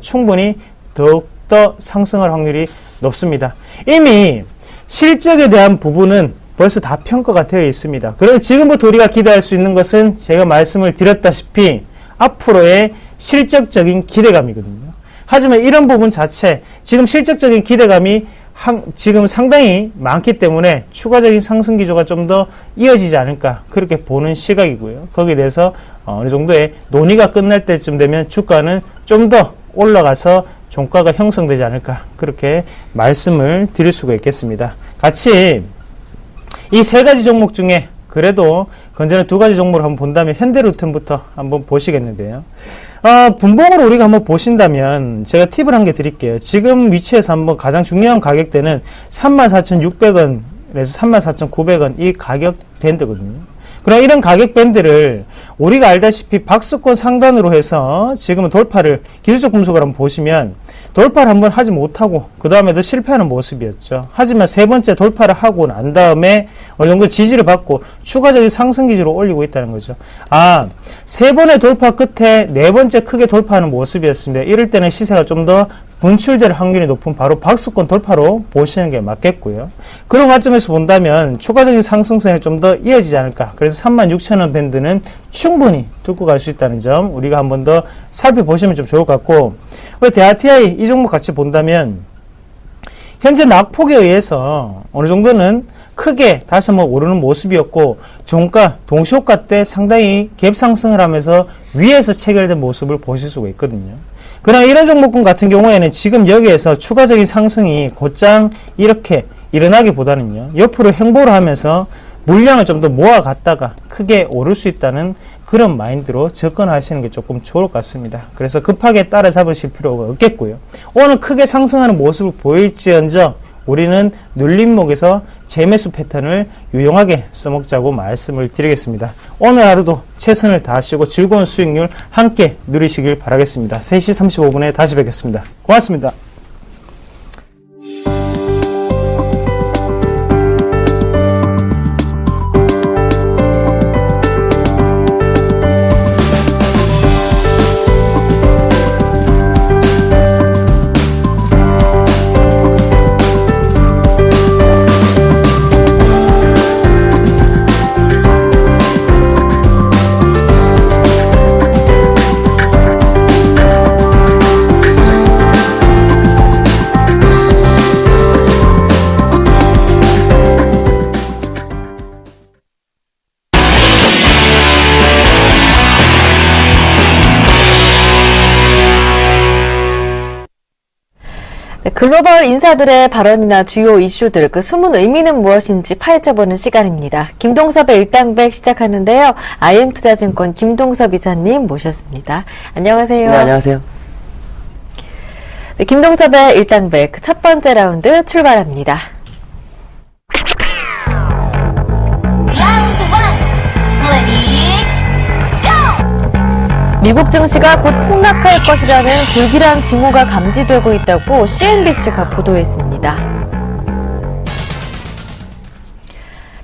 충분히 더욱더 상승할 확률이 높습니다. 이미 실적에 대한 부분은 벌써 다 평가가 되어 있습니다. 그럼 지금부터 우리가 기대할 수 있는 것은 제가 말씀을 드렸다시피 앞으로의 실적적인 기대감이거든요. 하지만 이런 부분 자체 지금 실적적인 기대감이 지금 상당히 많기 때문에 추가적인 상승 기조가 좀 더 이어지지 않을까 그렇게 보는 시각이고요. 거기에 대해서 어느 정도의 논의가 끝날 때쯤 되면 주가는 좀 더 올라가서 종가가 형성되지 않을까 그렇게 말씀을 드릴 수가 있겠습니다. 같이 이 세 가지 종목 중에 그래도 건전한 두 가지 종목을 한번 본다면 현대로템부터 한번 보시겠는데요. 분봉으로 우리가 한번 보신다면 제가 팁을 한 개 드릴게요. 지금 위치에서 한번 가장 중요한 가격대는 34,600원에서 34,900원 이 가격 밴드거든요. 그럼 이런 가격 밴드를 우리가 알다시피 박스권 상단으로 해서 지금은 돌파를 기술적 분석을 한번 보시면 돌파를 한번 하지 못하고 그 다음에도 실패하는 모습이었죠. 하지만 세 번째 돌파를 하고 난 다음에 어느 정도 지지를 받고 추가적인 상승 기조로 올리고 있다는 거죠. 세 번의 돌파 끝에 네 번째 크게 돌파하는 모습이었습니다. 이럴 때는 시세가 좀 더 분출될 확률이 높은 바로 박스권 돌파로 보시는 게 맞겠고요. 그런 관점에서 본다면 추가적인 상승세는 좀 더 이어지지 않을까. 그래서 36,000원 밴드는 충분히 뚫고 갈 수 있다는 점 우리가 한 번 더 살펴보시면 좀 좋을 것 같고, 대하TI 이 종목 같이 본다면 현재 낙폭에 의해서 어느 정도는 크게 다시 한번 오르는 모습이었고, 종가, 동시호가 때 상당히 갭 상승을 하면서 위에서 체결된 모습을 보실 수가 있거든요. 그러나 이런 종목군 같은 경우에는 지금 여기에서 추가적인 상승이 곧장 이렇게 일어나기보다는요, 옆으로 횡보를 하면서 물량을 좀 더 모아갔다가 크게 오를 수 있다는 그런 마인드로 접근하시는 게 조금 좋을 것 같습니다. 그래서 급하게 따라잡으실 필요가 없겠고요. 오늘 크게 상승하는 모습을 보일지언정 우리는 눌림목에서 재매수 패턴을 유용하게 써먹자고 말씀을 드리겠습니다. 오늘 하루도 최선을 다하시고 즐거운 수익률 함께 누리시길 바라겠습니다. 3시 35분에 다시 뵙겠습니다. 고맙습니다. 글로벌 인사들의 발언이나 주요 이슈들, 그 숨은 의미는 무엇인지 파헤쳐보는 시간입니다. 김동섭의 일당백 시작하는데요. IM투자증권 김동섭 이사님 모셨습니다. 안녕하세요. 네, 안녕하세요. 네, 김동섭의 일당백 첫 번째 라운드 출발합니다. 미국 증시가 곧 폭락할 것이라는 불길한 징후가 감지되고 있다고 CNBC가 보도했습니다.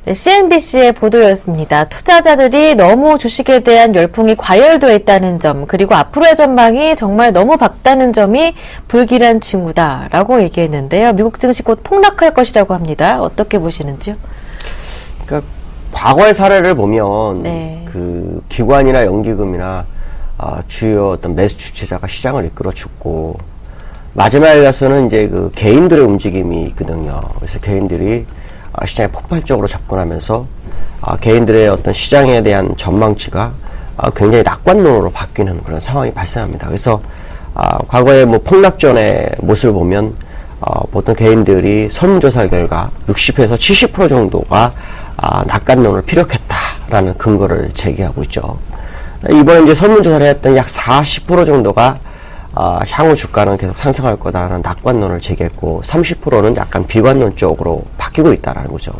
네, CNBC의 보도였습니다. 투자자들이 너무 주식에 대한 열풍이 과열되어 있다는 점, 그리고 앞으로의 전망이 정말 너무 밝다는 점이 불길한 징후다라고 얘기했는데요. 미국 증시 곧 폭락할 것이라고 합니다. 어떻게 보시는지요? 그러니까 과거의 사례를 보면 네. 그 기관이나 연기금이나 주요 어떤 매수 주체자가 시장을 이끌어 주고, 마지막에 가서는 이제 그 개인들의 움직임이 있거든요. 그래서 개인들이 시장에 폭발적으로 접근하면서 개인들의 어떤 시장에 대한 전망치가 굉장히 낙관론으로 바뀌는 그런 상황이 발생합니다. 그래서 과거에 뭐 폭락전의 모습을 보면 보통 개인들이 설문조사 결과 60에서 70% 정도가 낙관론을 피력했다라는 근거를 제기하고 있죠. 이번에 이제 설문조사를 했던 약 40% 정도가 향후 주가는 계속 상승할 거다라는 낙관론을 제기했고, 30%는 약간 비관론 쪽으로 바뀌고 있다라는 거죠.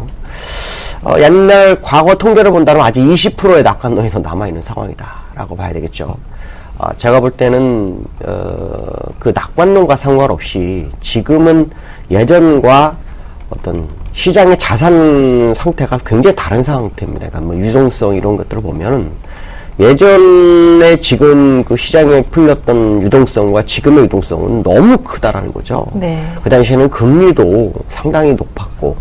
옛날 과거 통계를 본다면 아직 20%의 낙관론이 더 남아있는 상황이다라고 봐야 되겠죠. 제가 볼 때는 그 낙관론과 상관없이 지금은 예전과 어떤 시장의 자산 상태가 굉장히 다른 상태입니다. 그러니까 뭐 유동성 이런 것들을 보면은 예전에 지금 그 시장에 풀렸던 유동성과 지금의 유동성은 너무 크다라는 거죠. 네. 그 당시에는 금리도 상당히 높았고,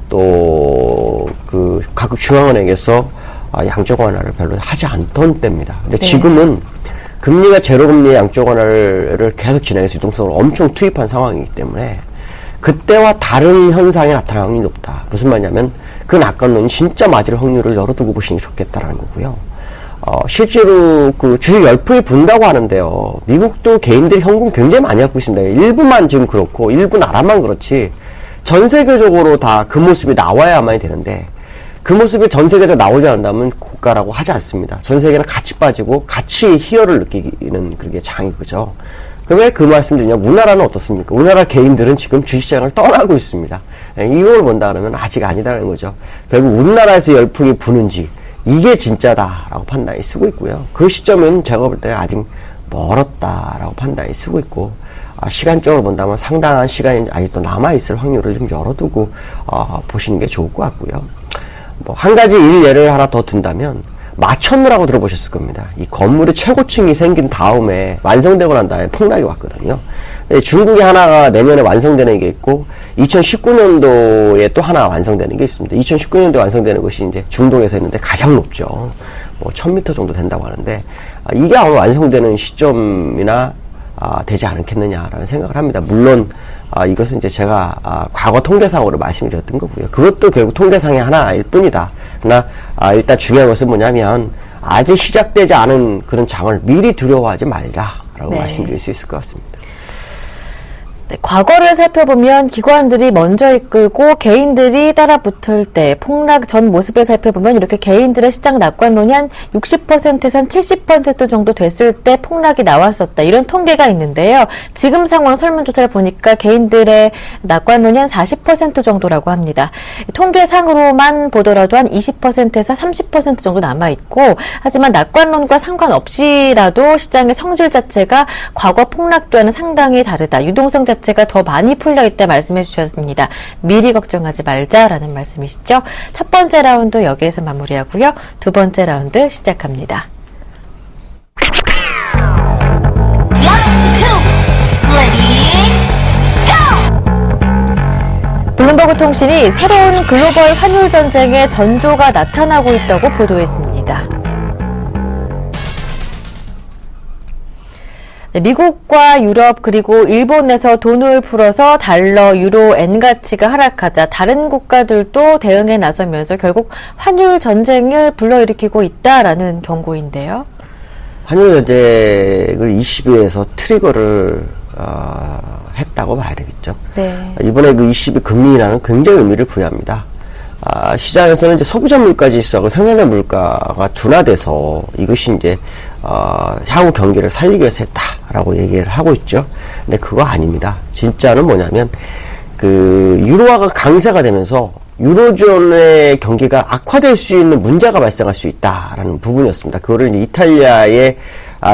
또 그 각 중앙은행에서 양적 완화를 별로 하지 않던 때입니다. 근데 네. 지금은 금리가 제로금리의 양적 완화를 계속 진행해서 유동성을 엄청 투입한 상황이기 때문에 그때와 다른 현상이 나타날 확률이 높다. 무슨 말이냐면 그 낙관론이 진짜 맞을 확률을 열어두고 보시는 게 좋겠다라는 거고요. 실제로 그 주식 열풍이 분다고 하는데요. 미국도 개인들이 현금 굉장히 많이 갖고 있습니다. 일부만 지금 그렇고 일부 나라만 그렇지 전 세계적으로 다 그 모습이 나와야만 되는데, 그 모습이 전 세계적으로 나오지 않는다면 고가라고 하지 않습니다. 전 세계는 같이 빠지고 같이 희열을 느끼는 그게 장이 그죠. 왜 그 말씀 드리냐, 우리나라는 어떻습니까? 우리나라 개인들은 지금 주식시장을 떠나고 있습니다. 이걸 본다 그러면 아직 아니다라는 거죠. 결국 우리나라에서 열풍이 부는지 이게 진짜다라고 판단이 쓰고 있고요. 그 시점은 제가 볼 때 아직 멀었다라고 판단이 쓰고 있고, 시간적으로 본다면 상당한 시간이 아직도 남아있을 확률을 좀 열어두고 보시는 게 좋을 것 같고요. 뭐 한 가지 예를 하나 더 든다면 마천루라고 들어보셨을 겁니다. 이 건물의 최고층이 생긴 다음에 완성되고 난 다음에 폭락이 왔거든요. 중국이 하나가 내년에 완성되는 게 있고 2019년도에 또 하나 완성되는 게 있습니다. 2019년도에 완성되는 것이 이제 중동에서 했는데 가장 높죠. 뭐 1000m 정도 된다고 하는데 이게 아마 완성되는 시점이나 되지 않겠느냐라는 생각을 합니다. 물론 이것은 이제 제가 과거 통계상으로 말씀드렸던 거고요. 그것도 결국 통계상의 하나일 뿐이다. 그러나 일단 중요한 것은 뭐냐면 아직 시작되지 않은 그런 장을 미리 두려워하지 말자라고 네. 말씀드릴 수 있을 것 같습니다. 네, 과거를 살펴보면 기관들이 먼저 이끌고 개인들이 따라붙을 때 폭락 전 모습을 살펴보면 이렇게 개인들의 시장 낙관론이 한 60%에서 한 70% 정도 됐을 때 폭락이 나왔었다. 이런 통계가 있는데요. 지금 상황 설문조사를 보니까 개인들의 낙관론이 한 40% 정도라고 합니다. 통계상으로만 보더라도 한 20%에서 30% 정도 남아있고 하지만 낙관론과 상관없이라도 시장의 성질 자체가 과거 폭락도와는 상당히 다르다. 유동성 자체가 더 많이 풀려있다 말씀해 주셨습니다. 미리 걱정하지 말자라는 말씀이시죠. 첫 번째 라운드 여기에서 마무리하고요. 두 번째 라운드 시작합니다. 블룸버그 통신이 새로운 글로벌 환율 전쟁의 전조가 나타나고 있다고 보도했습니다. 네, 미국과 유럽 그리고 일본에서 돈을 풀어서 달러, 유로, 엔 가치가 하락하자 다른 국가들도 대응에 나서면서 결국 환율 전쟁을 불러일으키고 있다라는 경고인데요. 환율 전쟁을 22에서 트리거를 했다고 봐야 되겠죠. 네. 이번에 그 22 금리 인하는 굉장히 의미를 부여합니다. 시장에서는 이제 소비자 물가 지수하고 생산자 물가가 둔화돼서 이것이 이제 향후 경기를 살리기 위해서 했다라고 얘기를 하고 있죠. 근데 그거 아닙니다. 진짜는 뭐냐면 그 유로화가 강세가 되면서 유로존의 경기가 악화될 수 있는 문제가 발생할 수 있다라는 부분이었습니다. 그거를 이탈리아의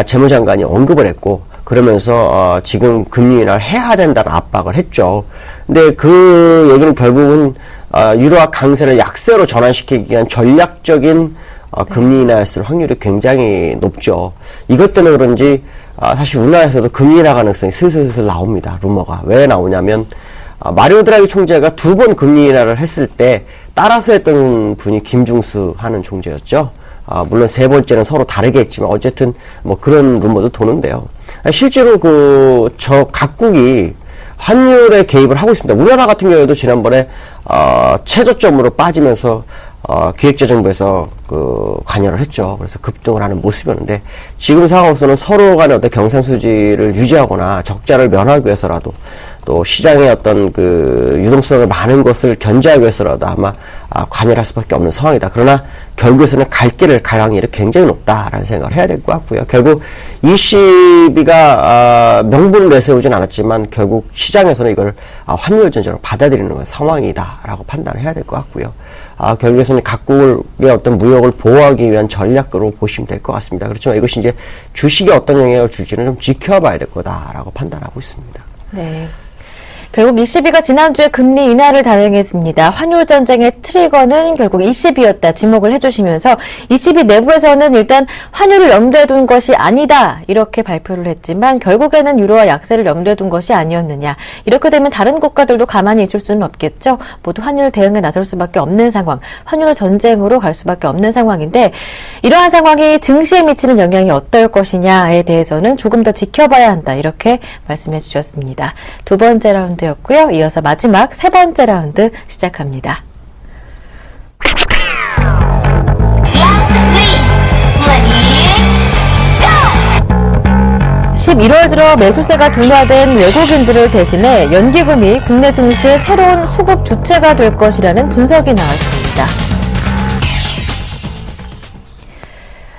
재무장관이 언급을 했고 그러면서 지금 금리 인하를 해야 된다는 압박을 했죠. 근데 그 얘기는 결국은 유로화 강세를 약세로 전환시키기 위한 전략적인 금리 인하였을 확률이 굉장히 높죠. 이것 때문에 그런지 사실 우리나라에서도 금리 인하 가능성이 슬슬 나옵니다. 루머가. 왜 나오냐면 마리오 드라기 총재가 2번 금리 인하를 했을 때 따라서 했던 분이 김중수 하는 총재였죠. 물론 세 번째는 서로 다르게 했지만 어쨌든 뭐 그런 루머도 도는데요. 실제로 각국이 환율에 개입을 하고 있습니다. 우리나라 같은 경우에도 지난번에 최저점으로 빠지면서 기획재정부에서 관여를 했죠. 그래서 급등을 하는 모습이었는데 지금 상황에서는 서로 간의 어떤 경상수지를 유지하거나 적자를 면하기 위해서라도 또 시장의 어떤 유동성을 많은 것을 견제하기 위해서라도 아마 관여를 할 수밖에 없는 상황이다. 그러나 결국에서는 갈 길을 갈 확률이 굉장히 높다라는 생각을 해야 될 것 같고요. 결국 ECB가 명분을 내세우진 않았지만 결국 시장에서는 이걸 환율 전쟁으로 받아들이는 상황이다라고 판단을 해야 될 것 같고요. 결국에서는 각국의 어떤 무역을 보호하기 위한 전략으로 보시면 될 것 같습니다. 그렇지만 이것이 이제 주식에 어떤 영향을 줄지는 좀 지켜봐야 될 거다라고 판단하고 있습니다. 네. 결국 ECB가 지난주에 금리 인하를 단행했습니다. 환율 전쟁의 트리거는 결국 ECB였다 지목을 해주시면서 ECB 내부에서는 일단 환율을 염두에 둔 것이 아니다 이렇게 발표를 했지만 결국에는 유로화 약세를 염두에 둔 것이 아니었느냐. 이렇게 되면 다른 국가들도 가만히 있을 수는 없겠죠. 모두 환율 대응에 나설 수밖에 없는 상황, 환율 전쟁으로 갈 수밖에 없는 상황인데 이러한 상황이 증시에 미치는 영향이 어떨 것이냐에 대해서는 조금 더 지켜봐야 한다 이렇게 말씀해 주셨습니다. 두 번째 라운드 였고요. 이어서 마지막 세 번째 라운드 시작합니다. 11월 들어 매수세가 둔화된 외국인들을 대신해 연기금이 국내 증시의 새로운 수급 주체가 될 것이라는 분석이 나왔습니다.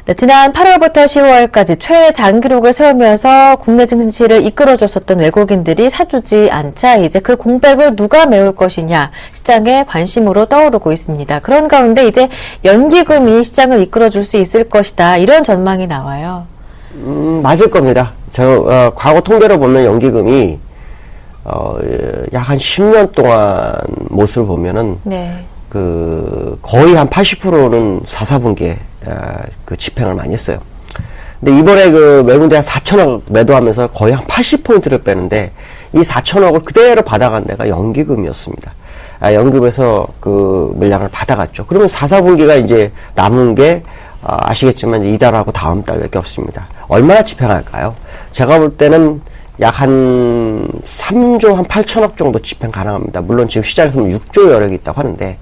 네, 지난 8월부터 10월까지 최장 기록을 세우면서 국내 증시를 이끌어줬었던 외국인들이 사주지 않자 이제 그 공백을 누가 메울 것이냐 시장의 관심으로 떠오르고 있습니다. 그런 가운데 이제 연기금이 시장을 이끌어줄 수 있을 것이다 이런 전망이 나와요. 맞을 겁니다. 과거 통계로 보면 연기금이 약 한 10년 동안 모습을 보면은 네. 거의 한 80%는 4, 4분기에 집행을 많이 했어요. 근데 이번에 그 외국인들이 한 4천억 매도하면서 거의 한 80포인트를 빼는데 이 4천억을 그대로 받아간 데가 연기금이었습니다. 연기금에서 그 물량을 받아갔죠. 그러면 4, 4분기가 이제 남은 게 아시겠지만 이달하고 다음 달밖에 없습니다. 얼마나 집행할까요? 제가 볼 때는 약 한 3조 한 8천억 정도 집행 가능합니다. 물론 지금 시장에서는 6조 여력이 있다고 하는데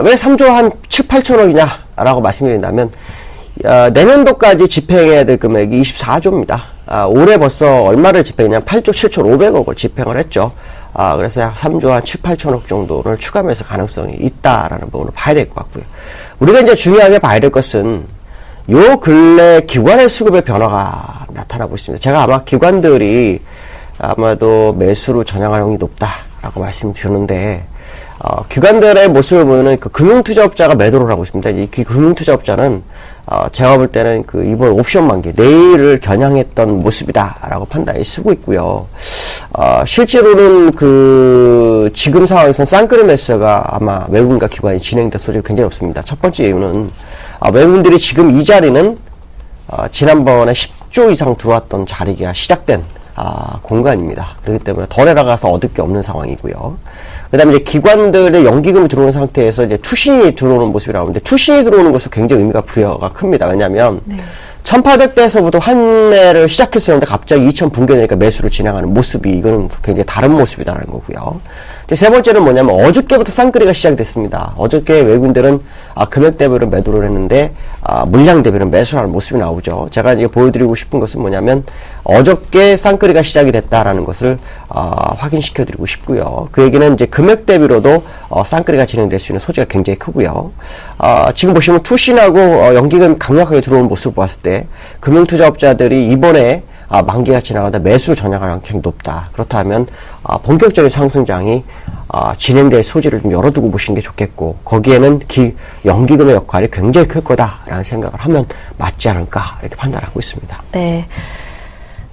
왜 3조 한 7, 8천억이냐 라고 말씀드린다면 내년도까지 집행해야 될 금액이 24조입니다. 올해 벌써 얼마를 집행했냐면 8조 7천 5백억을 집행을 했죠. 그래서 약 3조 한 7, 8천억 정도를 추가하면서 가능성이 있다라는 부분을 봐야 될 것 같고요. 우리가 이제 중요하게 봐야 될 것은 요 근래 기관의 수급의 변화가 나타나고 있습니다. 제가 아마 기관들이 아마도 매수로 전향할 확률이 높다라고 말씀드렸는데 기관들의 모습을 보면은 그 금융투자업자가 매도를 하고 있습니다. 이 금융투자업자는 제가 볼 때는 그 이번 옵션 만기 내일을 겨냥했던 모습이다라고 판단이 쓰고 있고요. 실제로는 그 지금 상황에서는 쌍끌이 매수가 아마 외국인과 기관이 진행될 소지가 굉장히 없습니다. 첫 번째 이유는 외국인들이 지금 이 자리는 지난번에 10조 이상 들어왔던 자리가 시작된 공간입니다. 그렇기 때문에 더 내려가서 얻을 게 없는 상황이고요. 그 다음에 이제 기관들의 연기금이 들어오는 상태에서 이제 투신이 들어오는 모습이 나오는데 투신이 들어오는 것은 굉장히 의미가 부여가 큽니다. 왜냐하면 1800대에서부터 환매를 시작했었는데 갑자기 2000 붕괴되니까 매수를 진행하는 모습이 이거는 굉장히 다른 모습이다라는 거고요. 이제 세 번째는 뭐냐면 어저께부터 쌍끌이가 시작이 됐습니다. 어저께 외국인들은 금액 대비로 매도를 했는데 물량 대비로 매수를 하는 모습이 나오죠. 제가 이제 보여드리고 싶은 것은 뭐냐면 어저께 쌍끌이가 시작이 됐다라는 것을 확인시켜드리고 싶고요. 그 얘기는 이제 금액 대비로도 쌍끌이가 진행될 수 있는 소지가 굉장히 크고요. 지금 보시면 투신하고 연기금 강력하게 들어오는 모습을 봤을 때 금융투자업자들이 이번에 만기가 지나가다 매수를 전향할 가능성이 높다. 그렇다면 본격적인 상승장이 진행될 소지를 좀 열어두고 보시는 게 좋겠고 거기에는 연기금의 역할이 굉장히 클 거다라는 생각을 하면 맞지 않을까 이렇게 판단하고 있습니다. 네.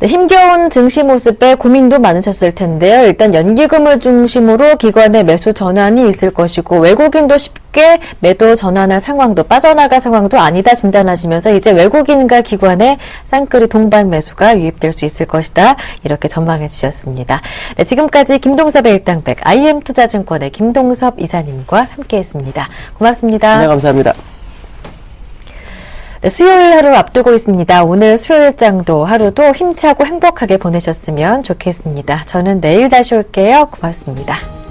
네, 힘겨운 증시 모습에 고민도 많으셨을 텐데요. 일단 연기금을 중심으로 기관의 매수 전환이 있을 것이고 외국인도 쉽게 매도 전환할 상황도 빠져나갈 상황도 아니다 진단하시면서 이제 외국인과 기관의 쌍끌이 동반 매수가 유입될 수 있을 것이다. 이렇게 전망해 주셨습니다. 네, 지금까지 김동섭의 일당백 IM투자증권의 김동섭 이사님과 함께했습니다. 고맙습니다. 네, 감사합니다. 네, 수요일 하루 앞두고 있습니다. 오늘 수요일장도 하루도 힘차고 행복하게 보내셨으면 좋겠습니다. 저는 내일 다시 올게요. 고맙습니다.